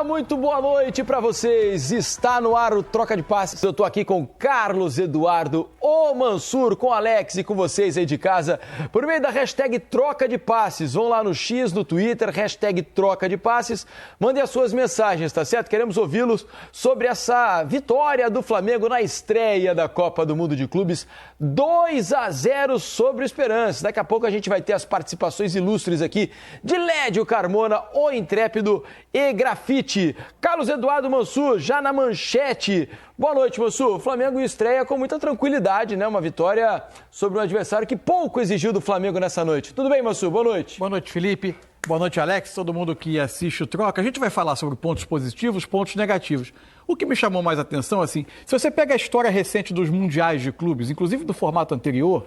Olá, muito boa noite para vocês. Está no ar o Troca de Passes. Eu tô aqui com Carlos Eduardo, o Mansur, com Alex e com vocês aí de casa, por meio da hashtag Troca de Passes. Vão lá no X, no Twitter, hashtag Troca de Passes. Mandem as suas mensagens, tá certo? Queremos ouvi-los sobre essa vitória do Flamengo na estreia da Copa do Mundo de Clubes. 2-0 sobre o Esperance. Daqui a pouco a gente vai ter as participações ilustres aqui de Lédio Carmona, o intrépido e Grafite. Carlos Eduardo Mansur, já na manchete. Boa noite, Mansur. O Flamengo estreia com muita tranquilidade, né? Uma vitória sobre um adversário que pouco exigiu do Flamengo nessa noite. Tudo bem, Mansur? Boa noite. Boa noite, Felipe. Boa noite, Alex. Todo mundo que assiste o Troca. A gente vai falar sobre pontos positivos, pontos negativos. O que me chamou mais atenção, assim, se você pega a história recente dos mundiais de clubes, inclusive do formato anterior,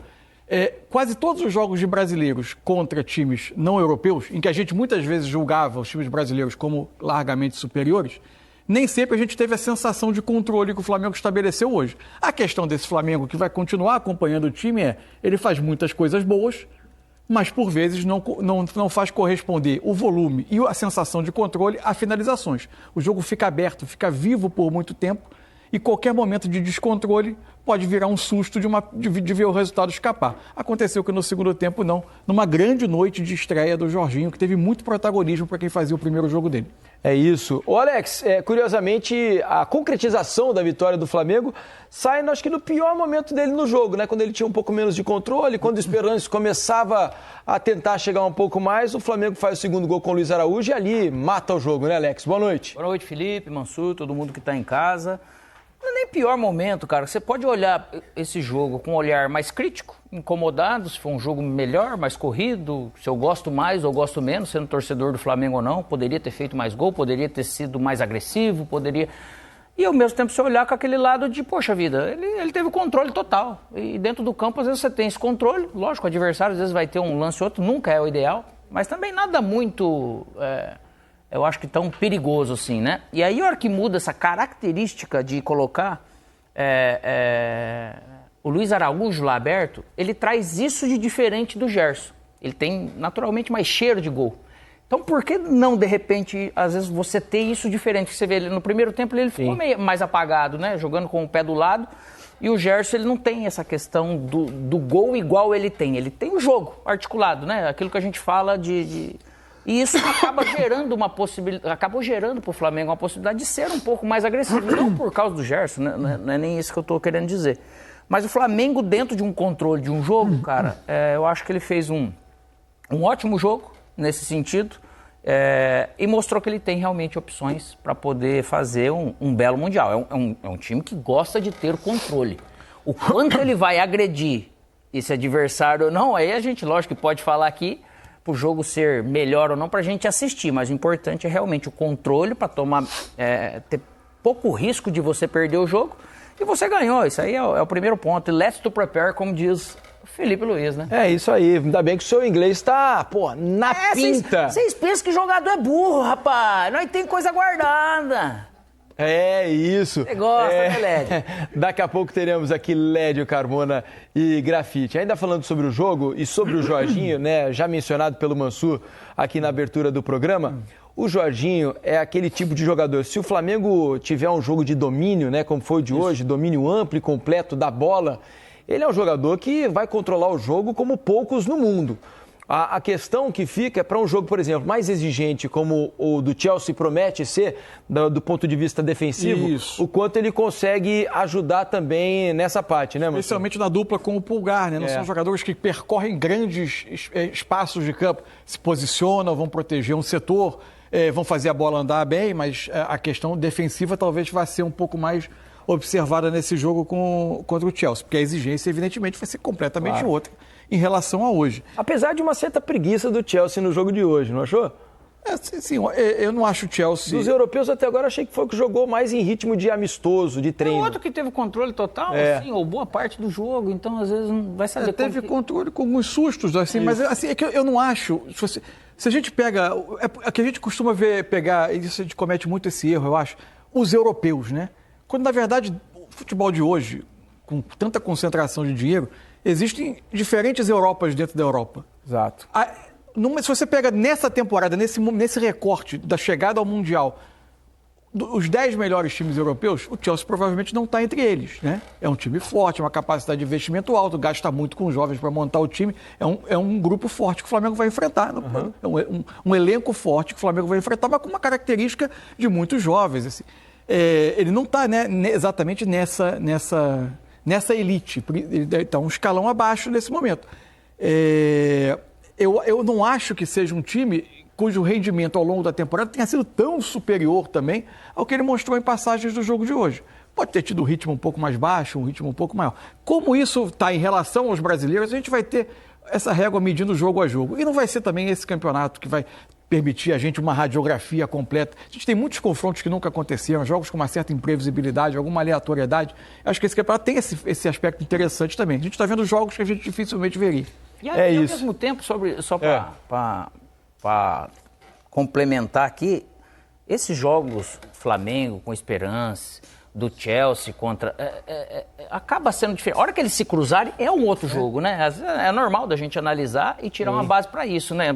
quase todos os jogos de brasileiros contra times não europeus, em que a gente muitas vezes julgava os times brasileiros como largamente superiores, nem sempre a gente teve a sensação de controle que o Flamengo estabeleceu hoje. A questão desse Flamengo, que vai continuar acompanhando o time, ele faz muitas coisas boas, mas por vezes não faz corresponder o volume e a sensação de controle a finalizações. O jogo fica aberto, fica vivo por muito tempo e qualquer momento de descontrole pode virar um susto de ver o resultado escapar. Aconteceu que no segundo tempo não, numa grande noite de estreia do Jorginho, que teve muito protagonismo para quem fazia o primeiro jogo dele. É isso. Ô Alex, curiosamente, a concretização da vitória do Flamengo sai, acho que no pior momento dele no jogo, né? Quando ele tinha um pouco menos de controle, quando o Esperance começava a tentar chegar um pouco mais, o Flamengo faz o segundo gol com o Luiz Araújo e ali mata o jogo, né, Alex? Boa noite. Boa noite, Felipe, Mansur, todo mundo que está em casa. Não é nem pior momento, cara. Você pode olhar esse jogo com um olhar mais crítico, incomodado, se for um jogo melhor, mais corrido, se eu gosto mais ou gosto menos, sendo torcedor do Flamengo ou não, poderia ter feito mais gol, poderia ter sido mais agressivo, poderia... E ao mesmo tempo você olhar com aquele lado de, poxa vida, ele teve o controle total. E dentro do campo, às vezes você tem esse controle, lógico, o adversário às vezes vai ter um lance ou outro, nunca é o ideal, mas também nada muito... eu acho que tão perigoso assim, né? E aí, a hora que muda essa característica de colocar o Luiz Araújo lá aberto, ele traz isso de diferente do Gerson. Ele tem, naturalmente, mais cheiro de gol. Então, por que não, de repente, às vezes, você ter isso diferente? Você vê, ele, no primeiro tempo, ele ficou meio mais apagado, né? Jogando com o pé do lado. E o Gerson, ele não tem essa questão do gol igual ele tem. Ele tem o jogo articulado, né? Aquilo que a gente fala E isso acaba gerando uma possibilidade, acabou gerando para o Flamengo uma possibilidade de ser um pouco mais agressivo. Não por causa do Gerson, né? Não é nem isso que eu estou querendo dizer. Mas o Flamengo, dentro de um controle de um jogo, cara, eu acho que ele fez um ótimo jogo nesse sentido e mostrou que ele tem realmente opções para poder fazer um belo Mundial. É um time que gosta de ter controle. O quanto ele vai agredir esse adversário ou não, aí a gente, lógico, que pode falar aqui, para o jogo ser melhor ou não, para a gente assistir. Mas o importante é realmente o controle para ter pouco risco de você perder o jogo. E você ganhou, isso aí é o primeiro ponto. Let's to prepare, como diz o Felipe Luiz, né? É isso aí, ainda bem que o seu inglês está, na pinta. Vocês pensam que jogador é burro, rapaz. Nós tem coisa guardada. É isso. Você gosta, né, Lédio? Daqui a pouco teremos aqui Lédio Carmona e Grafite. Ainda falando sobre o jogo e sobre o Jorginho, né, já mencionado pelo Mansur aqui na abertura do programa, o Jorginho é aquele tipo de jogador. Se o Flamengo tiver um jogo de domínio, né, como foi o de hoje, domínio amplo e completo da bola, ele é um jogador que vai controlar o jogo como poucos no mundo. A questão que fica é para um jogo, por exemplo, mais exigente, como o do Chelsea promete ser, do ponto de vista defensivo, o quanto ele consegue ajudar também nessa parte, né, Mansur? Especialmente na dupla com o Pulgar, né? Não são jogadores que percorrem grandes espaços de campo, se posicionam, vão proteger um setor, vão fazer a bola andar bem, mas a questão defensiva talvez vá ser um pouco mais observada nesse jogo contra o Chelsea, porque a exigência, evidentemente, vai ser completamente outra em relação a hoje. Apesar de uma certa preguiça do Chelsea no jogo de hoje, não achou? Sim, eu não acho o Chelsea... Dos europeus até agora achei que foi o que jogou mais em ritmo de amistoso, de treino. O outro que teve controle total, assim, ou boa parte do jogo, então às vezes não vai saber teve controle com alguns sustos, assim, mas assim, é que eu não acho... Se a gente pega... É que a gente costuma pegar, e isso a gente comete muito esse erro, eu acho, os europeus, né? Quando, na verdade, o futebol de hoje, com tanta concentração de dinheiro, existem diferentes Europas dentro da Europa. Exato. Se você pega nessa temporada, nesse recorte da chegada ao Mundial, os 10 melhores times europeus, o Chelsea provavelmente não está entre eles, né? É um time forte, uma capacidade de investimento alto, gasta muito com jovens para montar o time. É um grupo forte que o Flamengo vai enfrentar. É um elenco forte que o Flamengo vai enfrentar, mas com uma característica de muitos jovens. Assim. Ele não está, né, exatamente nessa elite. Ele está um escalão abaixo nesse momento. Eu não acho que seja um time cujo rendimento ao longo da temporada tenha sido tão superior também ao que ele mostrou em passagens do jogo de hoje. Pode ter tido um ritmo um pouco mais baixo, um ritmo um pouco maior. Como isso está em relação aos brasileiros, a gente vai ter essa régua medindo jogo a jogo. E não vai ser também esse campeonato que vai permitir a gente uma radiografia completa. A gente tem muitos confrontos que nunca aconteceram, jogos com uma certa imprevisibilidade, alguma aleatoriedade. Acho que esse campeonato tem esse aspecto interessante também. A gente está vendo jogos que a gente dificilmente veria. E ao mesmo tempo, só para complementar aqui, esses jogos Flamengo com Esperance, do Chelsea contra... acaba sendo diferente. A hora que eles se cruzarem, é um outro jogo, né? É normal da gente analisar e tirar uma base para isso, né?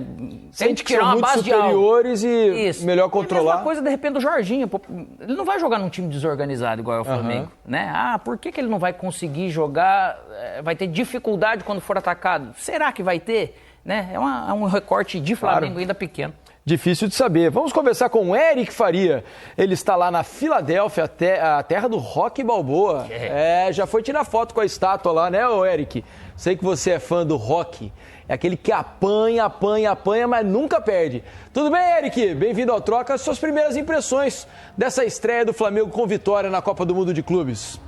Sente que são muito superiores e melhor controlar. É a mesma coisa, de repente, do Jorginho. Pô, ele não vai jogar num time desorganizado igual é o Flamengo, né? Por que ele não vai conseguir jogar? Vai ter dificuldade quando for atacado? Será que vai ter? Né? É um recorte de Flamengo ainda pequeno. Difícil de saber. Vamos conversar com o Eric Faria. Ele está lá na Filadélfia, a terra do Rocky Balboa. Já foi tirar foto com a estátua lá, né, ô Eric? Sei que você é fã do Rocky. É aquele que apanha, mas nunca perde. Tudo bem, Eric? Bem-vindo ao Troca. Suas primeiras impressões dessa estreia do Flamengo com vitória na Copa do Mundo de Clubes.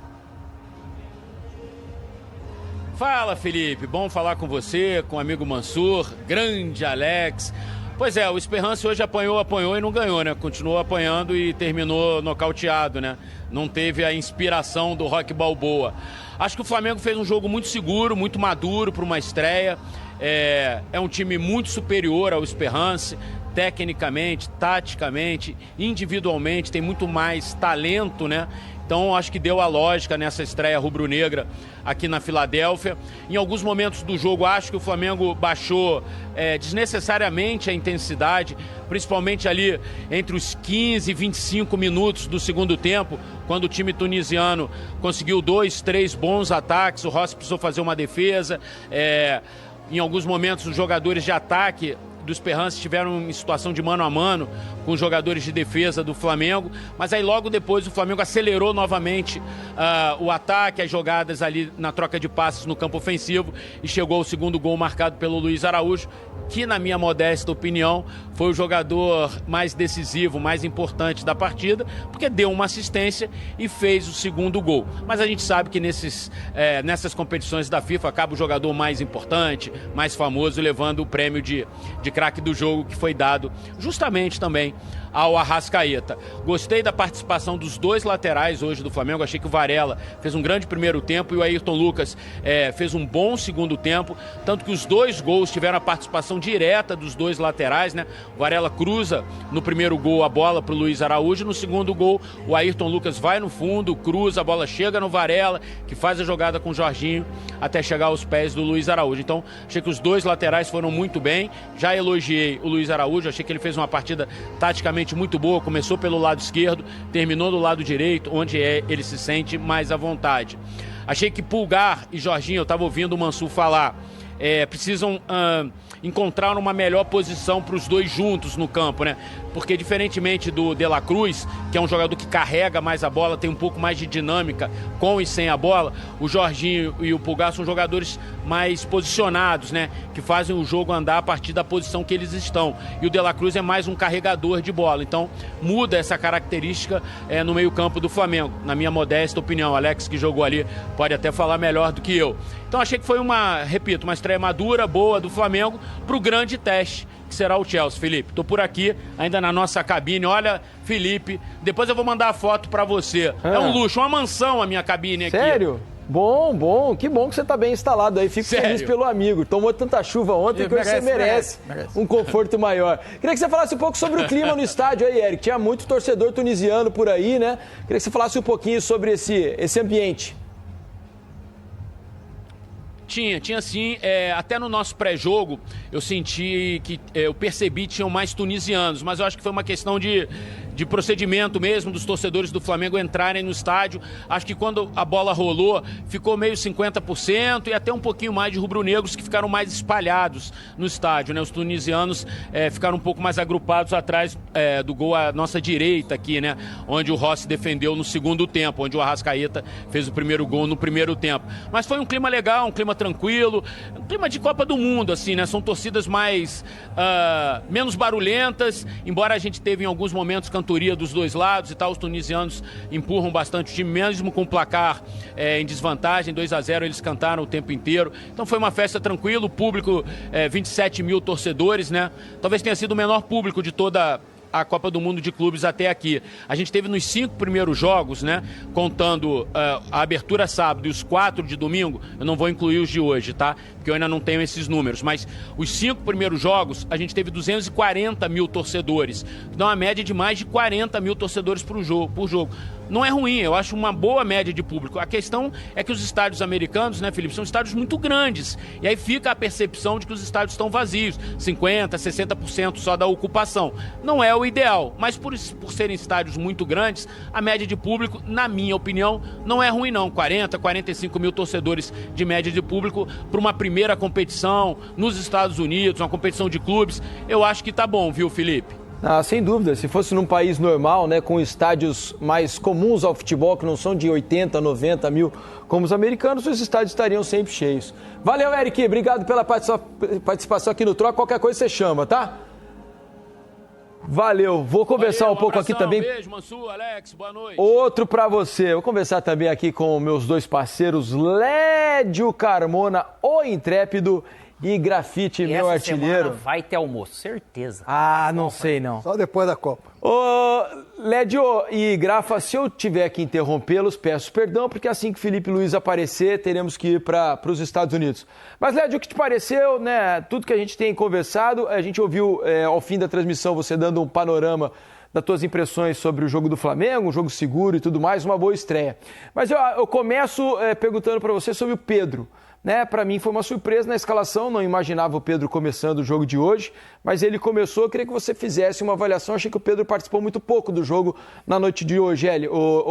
Fala, Felipe. Bom falar com você, com o amigo Mansur, grande Alex. Pois é, o Esperance hoje apanhou e não ganhou, né? Continuou apanhando e terminou nocauteado, né? Não teve a inspiração do Rocky Balboa. Acho que o Flamengo fez um jogo muito seguro, muito maduro para uma estreia. É um time muito superior ao Esperance, tecnicamente, taticamente, individualmente, tem muito mais talento, né? Então, acho que deu a lógica nessa estreia rubro-negra aqui na Filadélfia. Em alguns momentos do jogo, acho que o Flamengo baixou desnecessariamente a intensidade, principalmente ali entre os 15 e 25 minutos do segundo tempo, quando o time tunisiano conseguiu 2, 3 bons ataques, o Rossi precisou fazer uma defesa. Em alguns momentos, os jogadores de ataque do Esperance estiveram em situação de mano a mano com os jogadores de defesa do Flamengo, mas aí logo depois o Flamengo acelerou novamente o ataque, as jogadas ali na troca de passes no campo ofensivo e chegou ao segundo gol marcado pelo Luiz Araújo, que na minha modesta opinião foi o jogador mais decisivo, mais importante da partida, porque deu uma assistência e fez o segundo gol. Mas a gente sabe que nessas competições da FIFA acaba o jogador mais importante, mais famoso, levando o prêmio de craque do jogo, que foi dado justamente também ao Arrascaeta. Gostei da participação dos dois laterais hoje do Flamengo, achei que o Varela fez um grande primeiro tempo e o Ayrton Lucas fez um bom segundo tempo, tanto que os dois gols tiveram a participação direta dos dois laterais, né? O Varela cruza no primeiro gol a bola para o Luiz Araújo, no segundo gol o Ayrton Lucas vai no fundo, cruza, a bola chega no Varela, que faz a jogada com o Jorginho até chegar aos pés do Luiz Araújo. Então, achei que os dois laterais foram muito bem, já elogiei o Luiz Araújo, achei que ele fez uma partida taticamente muito boa, começou pelo lado esquerdo, terminou do lado direito, onde ele se sente mais à vontade. Achei que Pulgar e Jorginho, eu estava ouvindo o Mansur falar, precisam encontrar uma melhor posição para os dois juntos no campo, né? Porque diferentemente do De La Cruz, que é um jogador que carrega mais a bola, tem um pouco mais de dinâmica com e sem a bola, o Jorginho e o Pulgar são jogadores mais posicionados, né? Que fazem o jogo andar a partir da posição que eles estão. E o De La Cruz é mais um carregador de bola. Então muda essa característica no meio-campo do Flamengo. Na minha modesta opinião, Alex, que jogou ali, pode até falar melhor do que eu. Então achei que foi uma estreia madura, boa do Flamengo para o grande teste que será o Chelsea. Felipe, tô por aqui, ainda na nossa cabine. Olha, Felipe, depois eu vou mandar a foto para você. É um luxo, uma mansão a minha cabine aqui. Sério? Bom, que bom que você tá bem instalado aí, fico feliz pelo amigo. Tomou tanta chuva ontem que você merece um conforto maior. Queria que você falasse um pouco sobre o clima no estádio aí, Eric. Tinha muito torcedor tunisiano por aí, né? Queria que você falasse um pouquinho sobre esse ambiente. Tinha sim. Até no nosso pré-jogo eu senti que eu percebi que tinham mais tunisianos, mas eu acho que foi uma questão de de procedimento mesmo dos torcedores do Flamengo entrarem no estádio. Acho que quando a bola rolou, ficou meio 50% e até um pouquinho mais de rubro-negros que ficaram mais espalhados no estádio, né? Os tunisianos ficaram um pouco mais agrupados atrás do gol à nossa direita aqui, né? Onde o Rossi defendeu no segundo tempo, onde o Arrascaeta fez o primeiro gol no primeiro tempo. Mas foi um clima legal, um clima tranquilo, um clima de Copa do Mundo, assim, né? São torcidas menos barulhentas, embora a gente teve em alguns momentos cantoria dos dois lados e tal, os tunisianos empurram bastante o time, mesmo com o placar em desvantagem, 2-0, eles cantaram o tempo inteiro. Então foi uma festa tranquila, o público, 27 mil torcedores, né? Talvez tenha sido o menor público de toda a Copa do Mundo de Clubes até aqui. A gente teve nos 5 primeiros jogos, né, contando a abertura sábado e os 4 de domingo, eu não vou incluir os de hoje, tá? Porque eu ainda não tenho esses números, mas os 5 primeiros jogos, a gente teve 240 mil torcedores, que dá uma média de mais de 40 mil torcedores por jogo. Não é ruim, eu acho uma boa média de público. A questão é que os estádios americanos, né, Felipe, são estádios muito grandes. E aí fica a percepção de que os estádios estão vazios, 50%, 60% só da ocupação. Não é o ideal, mas por serem estádios muito grandes, a média de público, na minha opinião, não é ruim não. 40, 45 mil torcedores de média de público para uma primeira competição nos Estados Unidos, uma competição de clubes, eu acho que tá bom, viu, Felipe? Ah, sem dúvida, se fosse num país normal, né, com estádios mais comuns ao futebol, que não são de 80, 90 mil como os americanos, os estádios estariam sempre cheios. Valeu, Eric, obrigado pela participação aqui no Troca, qualquer coisa você chama, tá? Valeu, vou conversar um pouco aqui também. Beijo, Mansur, Alex, boa noite. Outro para você, vou conversar também aqui com meus dois parceiros, Lédio Carmona, o Intrépido, e Grafite, meu artilheiro. Vai ter almoço, certeza. Ah, não sei não. Só depois da Copa. Ô, Lédio e Grafa, se eu tiver que interrompê-los, peço perdão, porque assim que Felipe Luiz aparecer, teremos que ir para os Estados Unidos. Mas, Lédio, o que te pareceu, né? Tudo que a gente tem conversado, a gente ouviu ao fim da transmissão você dando um panorama das tuas impressões sobre o jogo do Flamengo, um jogo seguro e tudo mais, uma boa estreia. Mas eu começo perguntando para você sobre o Pedro. Né, para mim foi uma surpresa na escalação, não imaginava o Pedro começando o jogo de hoje, mas ele começou, eu queria que você fizesse uma avaliação, achei que o Pedro participou muito pouco do jogo na noite de hoje.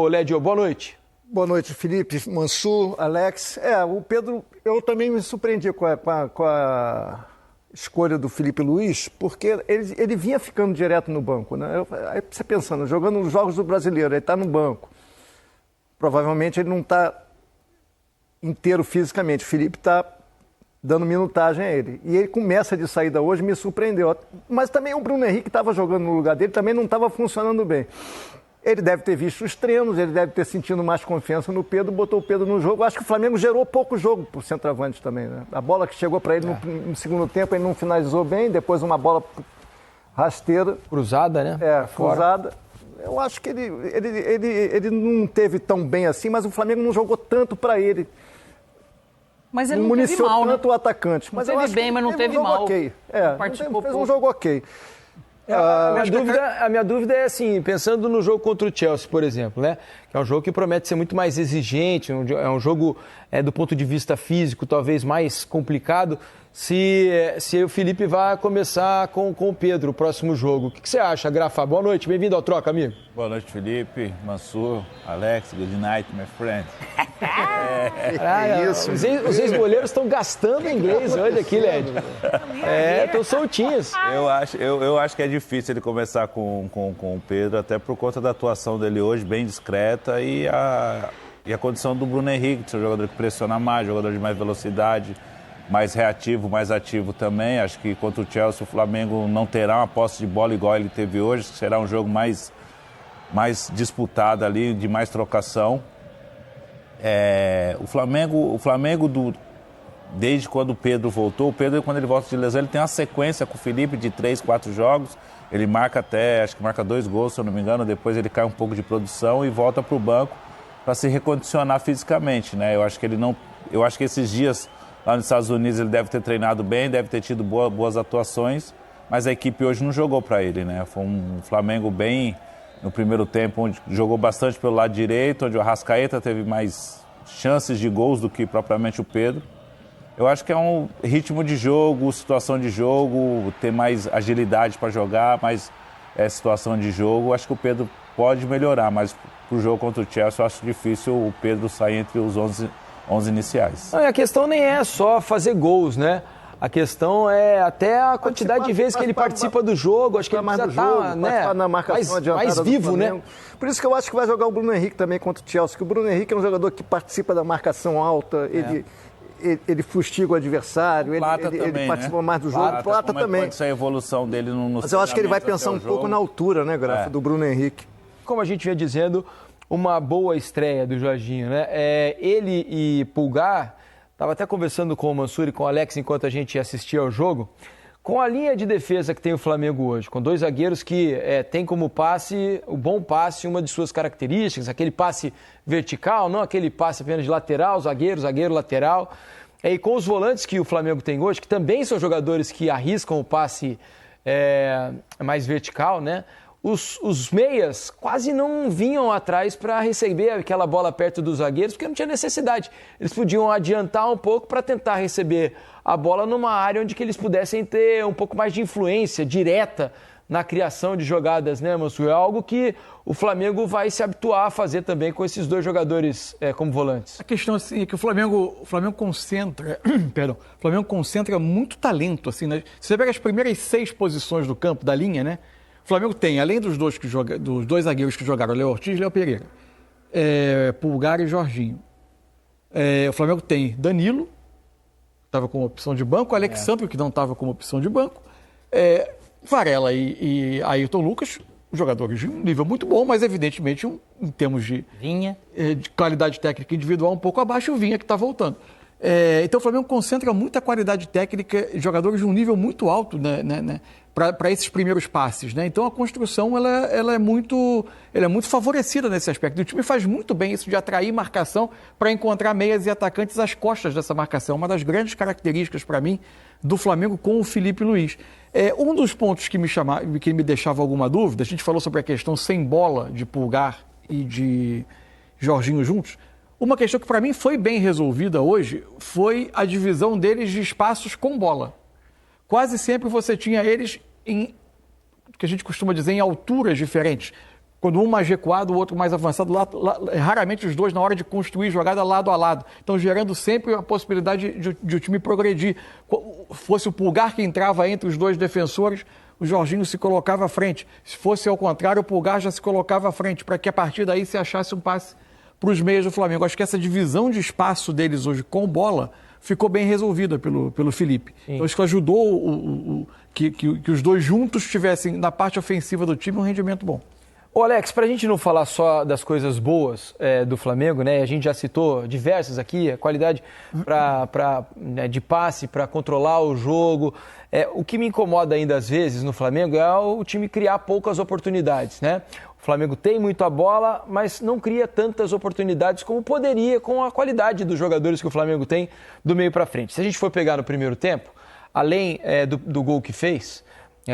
Lédio, boa noite. Boa noite, Felipe, Mansur, Alex. O Pedro, eu também me surpreendi com a escolha do Felipe Luiz, porque ele vinha ficando direto no banco, né? Aí você pensando, jogando os jogos do Brasileiro, ele está no banco, provavelmente ele não está inteiro fisicamente. O Felipe está dando minutagem a ele. E ele começa de saída hoje, me surpreendeu. Mas também o Bruno Henrique estava jogando no lugar dele, também não estava funcionando bem. Ele deve ter visto os treinos, ele deve ter sentido mais confiança no Pedro, botou o Pedro no jogo. Acho que o Flamengo gerou pouco jogo para o centroavante também, né? A bola que chegou para ele no segundo tempo, ele não finalizou bem, depois uma bola rasteira. Cruzada, né? Cruzada. Eu acho que ele não teve tão bem assim, mas o Flamengo não jogou tanto para ele. Mas ele não teve mal, tanto né? o atacante. Mas não teve bem, mas não teve mal. Okay. Fez um jogo ok. A minha dúvida é assim, pensando no jogo contra o Chelsea, por exemplo, né? Que é um jogo que promete ser muito mais exigente, é um jogo do ponto de vista físico talvez mais complicado. Se o Felipe vai começar com o Pedro o próximo jogo. O que você acha, Grafa? Boa noite, bem-vindo ao Troca, amigo. Boa noite, Felipe, Mansur, Alex, good night, my friend. Isso. Os ex-goleiros estão gastando inglês hoje aqui, Lédio. Estão soltinhos. Eu acho que é difícil ele começar com o Pedro, até por conta da atuação dele hoje, bem discreta, e a condição do Bruno Henrique, de ser um jogador que pressiona mais, jogador de mais velocidade, mais reativo, mais ativo também. Acho que contra o Chelsea o Flamengo não terá uma posse de bola igual ele teve hoje, será um jogo mais disputado ali, de mais trocação. O Flamengo desde quando o Pedro voltou, o Pedro, quando ele volta de lesão, ele tem uma sequência com o Felipe de 3, 4 jogos, ele marca acho que marca 2 gols, se eu não me engano, depois ele cai um pouco de produção e volta para o banco para se recondicionar fisicamente, né? Eu acho que esses dias lá nos Estados Unidos ele deve ter treinado bem, deve ter tido boas atuações, mas a equipe hoje não jogou para ele, né? Foi um Flamengo bem no primeiro tempo, onde jogou bastante pelo lado direito, onde o Arrascaeta teve mais chances de gols do que propriamente o Pedro. Eu acho que é um ritmo de jogo, situação de jogo, ter mais agilidade para jogar, situação de jogo, acho que o Pedro pode melhorar, mas para o jogo contra o Chelsea eu acho difícil o Pedro sair entre os 11 iniciais. Não, a questão nem é só fazer gols, né? A questão é até a quantidade de vezes que ele participa do jogo. Acho que ele precisa estar, né, na marcação mais vivo, né? Por isso que eu acho que vai jogar o Bruno Henrique também contra o Chelsea, que o Bruno Henrique é um jogador que participa da marcação alta, ele fustiga o adversário, ele participa mais do jogo. Plata também. Pode ser a evolução dele no Mas eu acho que ele vai pensar um pouco na altura, né, Grafa, do Bruno Henrique. Como a gente vinha dizendo, uma boa estreia do Jorginho, né? Ele e Pulgar, estava até conversando com o Mansur e com o Alex enquanto a gente assistia ao jogo, com a linha de defesa que tem o Flamengo hoje, com dois zagueiros que tem como passe, o bom passe, uma de suas características, aquele passe vertical, não aquele passe apenas de lateral, zagueiro, lateral. E com os volantes que o Flamengo tem hoje, que também são jogadores que arriscam o passe mais vertical, né? Os meias quase não vinham atrás para receber aquela bola perto dos zagueiros, porque não tinha necessidade. Eles podiam adiantar um pouco para tentar receber a bola numa área onde que eles pudessem ter um pouco mais de influência direta na criação de jogadas, né, Mansur? É algo que o Flamengo vai se habituar a fazer também com esses dois jogadores como volantes. A questão assim, é que o Flamengo concentra, o Flamengo concentra muito talento, assim, né? Se você pega as primeiras 6 posições do campo, da linha, né? O Flamengo tem, além dos dois zagueiros que jogaram, Léo Ortiz e Léo Pereira, Pulgar e Jorginho. O Flamengo tem Danilo, que estava com opção de banco, Alexandre, que não estava com opção de banco, Varela e Ayrton Lucas, jogadores de um nível muito bom, mas evidentemente em termos de qualidade técnica individual um pouco abaixo, o Vinha que está voltando. Então o Flamengo concentra muita qualidade técnica, jogadores de um nível muito alto, né, para esses primeiros passes, né? Então a construção ela é muito favorecida nesse aspecto. E o time faz muito bem isso de atrair marcação para encontrar meias e atacantes às costas dessa marcação. Uma das grandes características para mim do Flamengo com o Felipe Luiz. Um dos pontos que me deixava alguma dúvida, a gente falou sobre a questão sem bola de Pulgar e de Jorginho juntos. Uma questão que para mim foi bem resolvida hoje foi a divisão deles de espaços com bola. Quase sempre você tinha eles em, que a gente costuma dizer, em alturas diferentes. Quando um mais recuado, o outro mais avançado, raramente os dois na hora de construir jogada lado a lado. Então gerando sempre a possibilidade de o time progredir. Fosse o Pulgar que entrava entre os dois defensores, o Jorginho se colocava à frente. Se fosse ao contrário, o Pulgar já se colocava à frente, para que a partir daí se achasse um passe para os meias do Flamengo. Acho que essa divisão de espaço deles hoje com bola ficou bem resolvida pelo Felipe. Sim. Então isso ajudou que os dois juntos tivessem, na parte ofensiva do time, um rendimento bom. Ô Alex, para a gente não falar só das coisas boas do Flamengo, né? A gente já citou diversas aqui, a qualidade de passe para controlar o jogo. O que me incomoda ainda às vezes no Flamengo é o time criar poucas oportunidades, né? O Flamengo tem muito a bola, mas não cria tantas oportunidades como poderia com a qualidade dos jogadores que o Flamengo tem do meio para frente. Se a gente for pegar no primeiro tempo, além do gol que fez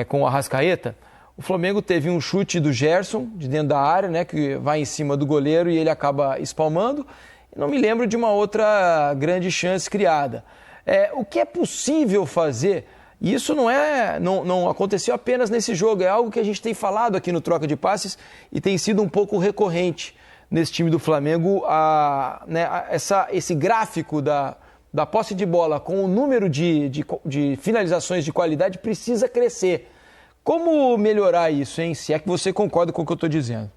com o Arrascaeta, o Flamengo teve um chute do Gerson, de dentro da área, né, que vai em cima do goleiro e ele acaba espalmando. Não me lembro de uma outra grande chance criada. O que é possível fazer? E isso não aconteceu apenas nesse jogo, é algo que a gente tem falado aqui no Troca de Passes e tem sido um pouco recorrente nesse time do Flamengo, esse gráfico da posse de bola com o número de finalizações de qualidade precisa crescer. Como melhorar isso, hein? Se é que você concorda com o que eu estou dizendo.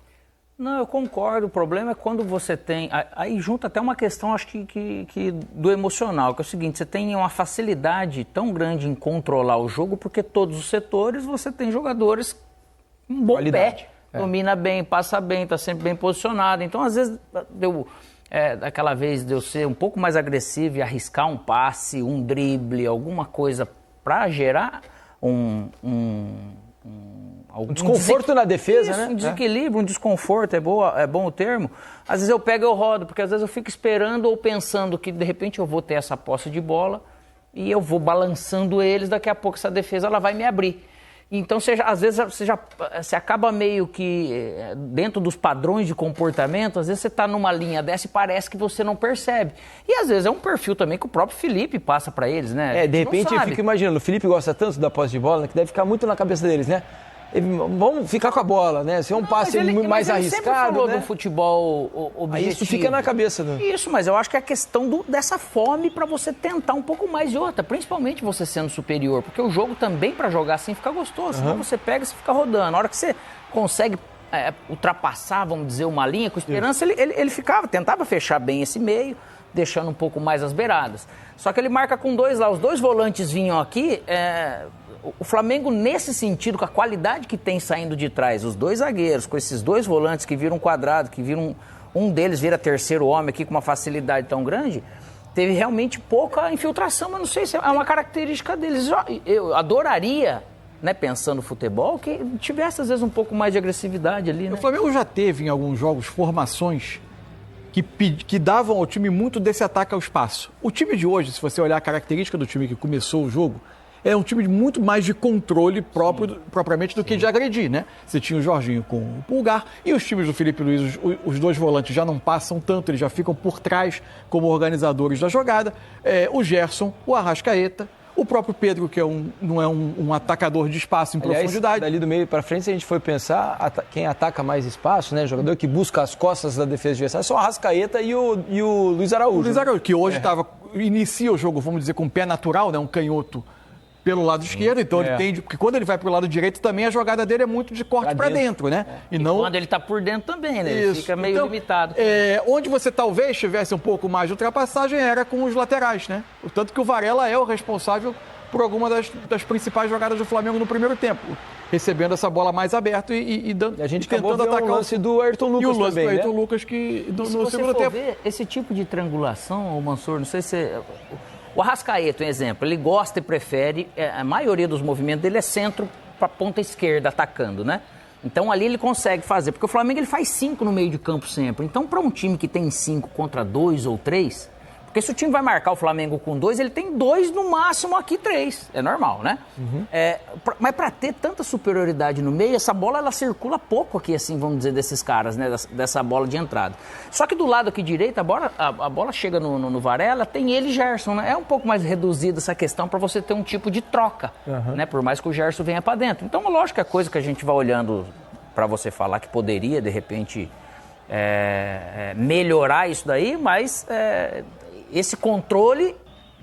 Não, eu concordo. O problema é quando você tem... Aí junta até uma questão, acho que do emocional, que é o seguinte, você tem uma facilidade tão grande em controlar o jogo, porque todos os setores você tem jogadores com um bom qualidade. Pé, domina bem, passa bem, está sempre bem posicionado. Então, às vezes, daquela vez de eu ser um pouco mais agressivo e arriscar um passe, um drible, alguma coisa para gerar um desconforto na defesa, né? Um desequilíbrio, um desconforto, é bom o termo. Às vezes eu pego e eu rodo, porque às vezes eu fico esperando ou pensando que de repente eu vou ter essa posse de bola e eu vou balançando eles, daqui a pouco essa defesa ela vai me abrir. Então, às vezes, você acaba meio que, dentro dos padrões de comportamento, às vezes você está numa linha dessa e parece que você não percebe. E às vezes é um perfil também que o próprio Felipe passa para eles, né? De repente eu fico imaginando, o Felipe gosta tanto da posse de bola, que deve ficar muito na cabeça deles, né? vamos ficar com a bola, né? Se é um passe mais arriscado, sempre falou né? do futebol objetivo. Aí isso fica na cabeça, né? Isso, mas eu acho que é a questão dessa fome para você tentar um pouco mais de outra, principalmente você sendo superior, porque o jogo também para jogar assim fica gostoso, senão você pega e você fica rodando. Na hora que você consegue ultrapassar, vamos dizer, uma linha, com esperança, ele tentava fechar bem esse meio, deixando um pouco mais as beiradas. Só que ele marca com 2 lá, os 2 volantes vinham aqui, o Flamengo nesse sentido, com a qualidade que tem saindo de trás, os 2 zagueiros, com esses 2 volantes que viram quadrado, que viram um deles vira terceiro homem aqui com uma facilidade tão grande, teve realmente pouca infiltração, mas não sei se é uma característica deles. Eu adoraria, né, pensando no futebol, que tivesse às vezes um pouco mais de agressividade ali, né? O Flamengo já teve em alguns jogos formações que davam ao time muito desse ataque ao espaço. O time de hoje, se você olhar a característica do time que começou o jogo, é um time muito mais de controle propriamente do que de agredir, né? Você tinha o Jorginho com o Pulgar e os times do Felipe Luiz, os 2 volantes já não passam tanto, eles já ficam por trás como organizadores da jogada. O Gerson, o Arrascaeta, o próprio Pedro, que não é um atacador de espaço em profundidade. Dali do meio para frente, se a gente for pensar, quem ataca mais espaço, né? Jogador que busca as costas da defesa adversária, são o Arrascaeta e o Luiz Araújo. O Luiz Araújo, que hoje inicia o jogo, vamos dizer, com o pé natural, né? Um canhoto pelo lado esquerdo, então ele tende, porque quando ele vai pro lado direito também a jogada dele é muito de corte para dentro, né? E não quando ele tá por dentro também, né? Ele fica meio limitado. Onde você talvez tivesse um pouco mais de ultrapassagem era com os laterais, né? O tanto que o Varela é o responsável por alguma das principais jogadas do Flamengo no primeiro tempo, recebendo essa bola mais aberta e dando, a gente tentando atacar o lance do Ayrton Lucas e o lance também, do Ayrton né? Lucas que no segundo for tempo. Ver, esse tipo de triangulação, o Mansur, não sei se o Arrascaeta, um exemplo, ele gosta e prefere, a maioria dos movimentos dele é centro para ponta esquerda atacando, né? Então ali ele consegue fazer, porque o Flamengo ele faz 5 no meio de campo sempre. Então para um time que tem 5 contra 2 ou 3, porque se o time vai marcar o Flamengo com 2, ele tem 2 no máximo aqui 3, é normal, né? Mas para ter tanta superioridade no meio, essa bola ela circula pouco aqui, assim, vamos dizer, desses caras, né? Dessa bola de entrada. Só que do lado aqui direito, a bola chega no Varela, tem ele e Gerson, né? É um pouco mais reduzida essa questão para você ter um tipo de troca, né? Por mais que o Gerson venha para dentro. Então, lógico que a coisa que a gente vai olhando para você falar que poderia, de repente, melhorar isso daí, mas esse controle,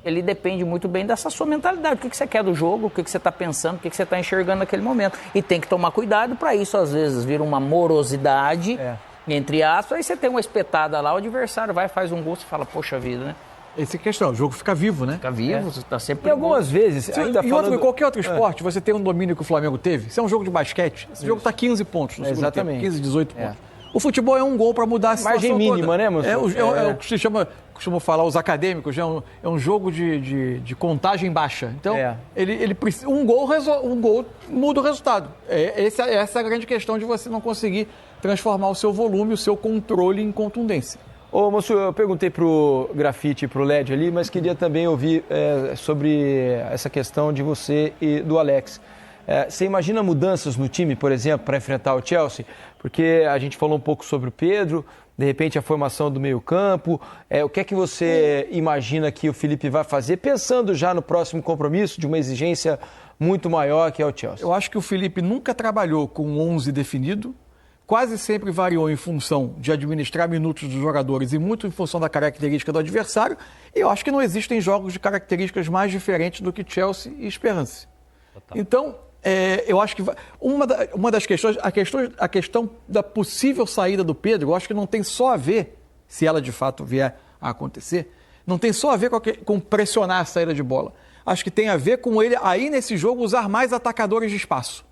ele depende muito bem dessa sua mentalidade. O que você quer do jogo, o que você está pensando, o que você está enxergando naquele momento. E tem que tomar cuidado para isso, às vezes, vira uma morosidade, entre aspas, aí você tem uma espetada lá, o adversário vai, faz um gol, você fala, poxa vida, né? Essa é a questão, o jogo fica vivo, né? Fica vivo, você está sempre... E algumas vezes, ainda falando... Em qualquer outro esporte, você tem um domínio que o Flamengo teve. Se é um jogo de basquete, esse jogo está 15 pontos no segundo tempo, 15, 18 pontos. O futebol é um gol para mudar a situação margem mínima, toda. né, moço? É o que se chama, costumam falar os acadêmicos, é um jogo de contagem baixa. Então, ele precisa, um gol muda o resultado. Essa é a grande questão de você não conseguir transformar o seu volume, o seu controle em contundência. Ô, moço, eu perguntei pro Grafite e pro LED ali, mas queria também ouvir sobre essa questão de você e do Alex. Você imagina mudanças no time, por exemplo, para enfrentar o Chelsea? Porque a gente falou um pouco sobre o Pedro, de repente a formação do meio-campo. O que é que você imagina que o Felipe vai fazer, pensando já no próximo compromisso, de uma exigência muito maior que é o Chelsea? Eu acho que o Felipe nunca trabalhou com 11 definido, quase sempre variou em função de administrar minutos dos jogadores e muito em função da característica do adversário. E eu acho que não existem jogos de características mais diferentes do que Chelsea e Esperance. Então, eu acho que uma das questões, a questão da possível saída do Pedro, eu acho que não tem só a ver, se ela de fato vier a acontecer, não tem só a ver com pressionar a saída de bola. Acho que tem a ver com ele, aí nesse jogo, usar mais atacadores de espaço.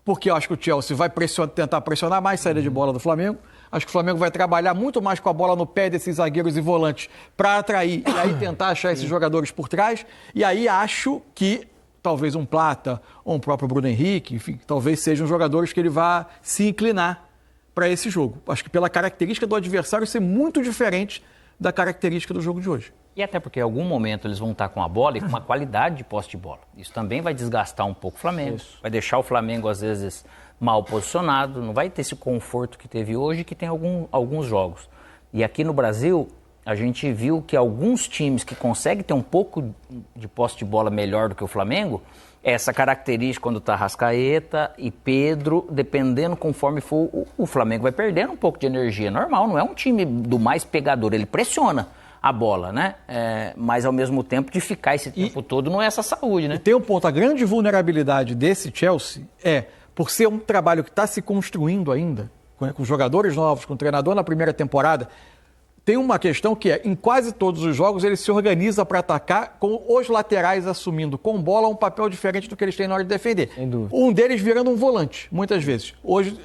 Porque eu acho que o Chelsea vai tentar pressionar mais a saída de bola do Flamengo. Acho que o Flamengo vai trabalhar muito mais com a bola no pé desses zagueiros e volantes para atrair e aí tentar achar esses jogadores por trás. E aí acho que talvez um Plata ou um próprio Bruno Henrique, enfim, talvez sejam jogadores que ele vá se inclinar para esse jogo. Acho que pela característica do adversário ser muito diferente da característica do jogo de hoje. E até porque em algum momento eles vão estar com a bola e com uma qualidade de posse de bola. Isso também vai desgastar um pouco o Flamengo. Vai deixar o Flamengo, às vezes, mal posicionado. Não vai ter esse conforto que teve hoje, que tem alguns jogos. E aqui no Brasil, a gente viu que alguns times que conseguem ter um pouco de posse de bola melhor do que o Flamengo, essa característica quando tá Arrascaeta e Pedro, dependendo conforme for, o Flamengo vai perdendo um pouco de energia. Normal, não é um time do mais pegador, ele pressiona a bola, né? Mas ao mesmo tempo de ficar esse tempo todo não é essa saúde, né? E tem um ponto, a grande vulnerabilidade desse Chelsea por ser um trabalho que está se construindo ainda, com jogadores novos, com treinador na primeira temporada, tem uma questão que em quase todos os jogos ele se organiza para atacar com os laterais assumindo com bola um papel diferente do que eles têm na hora de defender. Sem dúvida. Um deles virando um volante, muitas vezes. Hoje,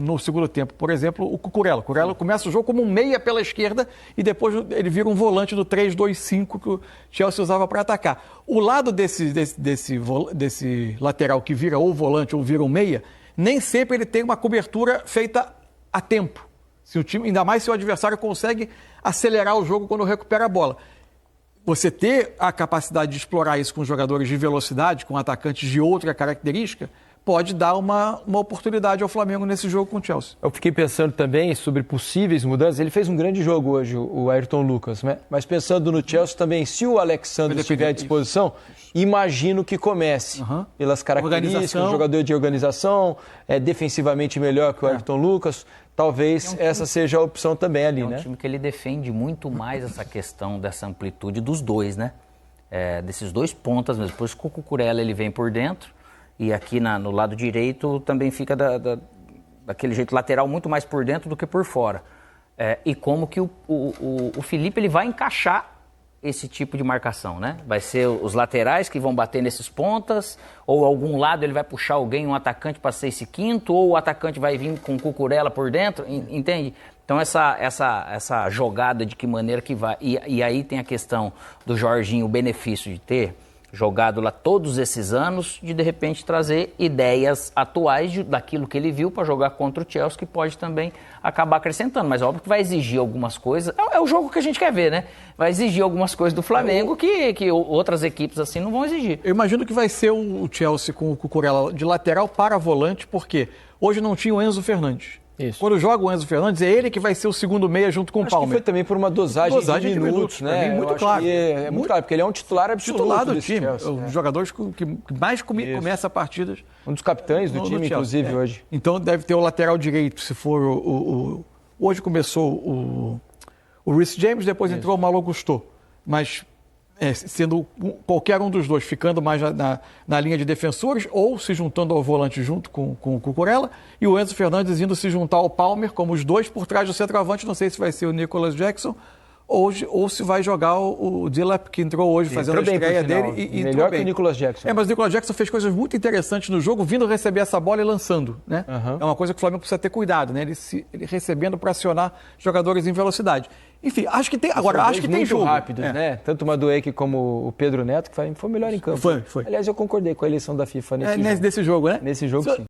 no segundo tempo, por exemplo, o Cucurella. O Cucurella começa o jogo como um meia pela esquerda e depois ele vira um volante do 3-2-5 que o Chelsea usava para atacar. O lado desse lateral que vira ou volante ou vira um meia, nem sempre ele tem uma cobertura feita a tempo. Se o time, ainda mais se o adversário consegue acelerar o jogo quando recupera a bola. Você ter a capacidade de explorar isso com jogadores de velocidade, com atacantes de outra característica, pode dar uma oportunidade ao Flamengo nesse jogo com o Chelsea. Eu fiquei pensando também sobre possíveis mudanças. Ele fez um grande jogo hoje, o Ayrton Lucas, né? Mas pensando no Chelsea também, se o Alexandre estiver à disposição, imagino que comece pelas características, jogador de organização, defensivamente melhor que o Ayrton Lucas. Talvez essa seja a opção também ali, né? É um time que ele defende muito mais essa questão dessa amplitude dos dois, né? Desses dois pontas mesmo. Depois com o Cucurella ele vem por dentro e aqui no lado direito também fica daquele jeito lateral muito mais por dentro do que por fora. E como que o Felipe ele vai encaixar esse tipo de marcação, né? Vai ser os laterais que vão bater nesses pontas, ou algum lado ele vai puxar alguém, um atacante para ser esse quinto, ou o atacante vai vir com o Cucurella por dentro, entende? Então essa jogada de que maneira que vai... E aí tem a questão do Jorginho, o benefício de ter jogado lá todos esses anos, de repente trazer ideias atuais daquilo que ele viu para jogar contra o Chelsea, que pode também acabar acrescentando. Mas óbvio que vai exigir algumas coisas. É o jogo que a gente quer ver, né? Vai exigir algumas coisas do Flamengo que outras equipes assim não vão exigir. Eu imagino que vai ser o Chelsea com o Cucurella de lateral para volante, porque hoje não tinha o Enzo Fernandes. Isso. Quando joga o Enzo Fernandes, é ele que vai ser o segundo meia junto com o Palmer. Acho que foi também por uma dosagem de minutos, né? Mim, muito claro. É muito claro, porque ele é um titular absoluto do time. Chelsea, um dos jogadores que mais começa partidas. Um dos capitães do time, inclusive, hoje. Então deve ter o lateral direito, se for hoje começou o Reece James, depois entrou o Malo Gusto. Mas sendo qualquer um dos dois ficando mais na linha de defensores ou se juntando ao volante junto com o Cucurella e o Enzo Fernandes indo se juntar ao Palmer como os dois por trás do centroavante. Não sei se vai ser o Nicolas Jackson ou se vai jogar o Dilap, que entrou hoje fazendo a estreia dele. E melhor que o Nicolas Jackson. Mas o Nicolas Jackson fez coisas muito interessantes no jogo, vindo receber essa bola e lançando, né? É uma coisa que o Flamengo precisa ter cuidado, né? Ele recebendo para acionar jogadores em velocidade. Enfim, acho que tem. Agora, acho que tem jogo. Rápidos, né? Tanto o Madueke como o Pedro Neto, que foi melhor em campo. Foi. Aliás, eu concordei com a eleição da FIFA nesse jogo. Nesse jogo, né? Nesse jogo, sim.